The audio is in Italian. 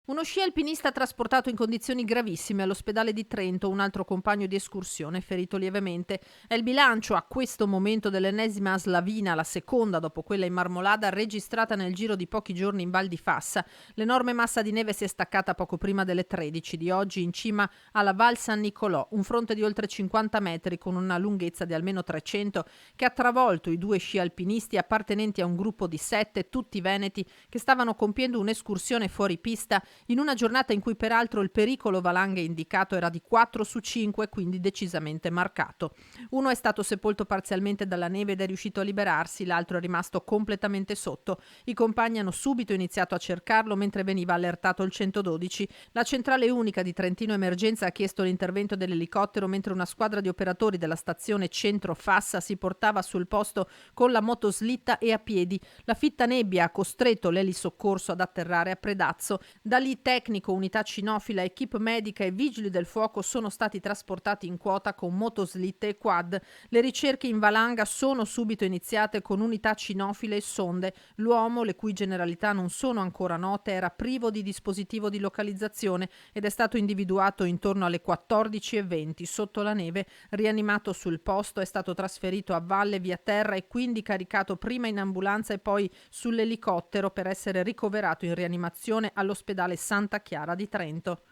Uno sci alpinista trasportato in condizioni gravissime all'ospedale di Trento, un altro compagno di escursione ferito lievemente. È il bilancio a questo momento dell'ennesima slavina, la seconda dopo quella in Marmolada, registrata nel giro di pochi giorni in Val di Fassa. L'enorme massa di neve si è staccata poco prima delle 13 di oggi in cima alla Val San Nicolò, un fronte di oltre 50 metri con una lunghezza di almeno 300 che ha travolto i due sci alpinisti appartenenti a un gruppo di 7, tutti veneti, che stavano compiendo un'escursione fuori pista in una giornata in cui peraltro il pericolo valanghe indicato era di 4 su 5, quindi decisamente marcato. Uno è stato sepolto parzialmente dalla neve ed è riuscito a liberarsi, l'altro è rimasto completamente sotto. I compagni hanno subito iniziato a cercarlo mentre veniva allertato il 112. La centrale unica di Trentino Emergenza ha chiesto l'intervento dell'elicottero mentre una squadra di operatori della stazione Centro Fassa si portava sul posto con la motoslitta e a piedi. La fitta nebbia ha costretto l'elisoccorso ad atterrare a Predazzo. Da lì tecnico, unità cinofila, equip medica e vigili del fuoco sono stati trasportati in quota con motoslitte e quad. Le ricerche in valanga sono subito iniziate con unità cinofile e sonde. L'uomo, le cui generalità non sono ancora note, era privo di dispositivo di localizzazione ed è stato individuato intorno alle 14:20 sotto la neve. Rianimato sul posto, è stato trasferito a valle via terra e quindi caricato prima in ambulanza e poi sull'elicottero per essere ricoverato in rianimazione all'ospedale Santa Chiara di Trento.